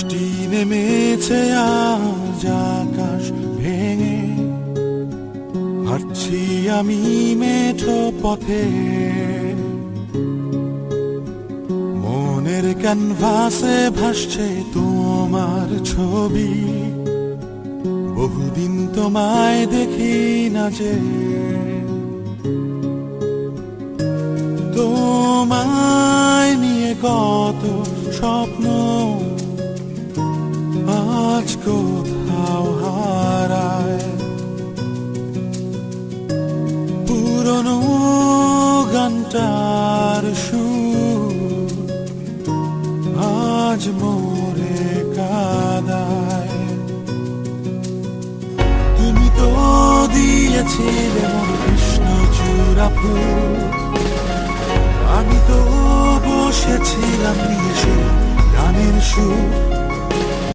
বৃষ্টি নেমেছে আজ আকাশ ভেঙে, হাঁটছি আমি মেঠো পথে। মনের ক্যানভাসে ভাসছে তোমার ছবি, বহুদিন তোমায় দেখি না যে। তোমায় নিয়ে কত স্বপ্ন আজ কোথাও হারায়। পুরনো গানটার সুর আজ মোরে কাদায়। তুমি তো দিয়েছিলে মন কৃষ্ণচূড়া ফুল, আমি তো বসেছিলাম নিয়ে সে গানের সুর।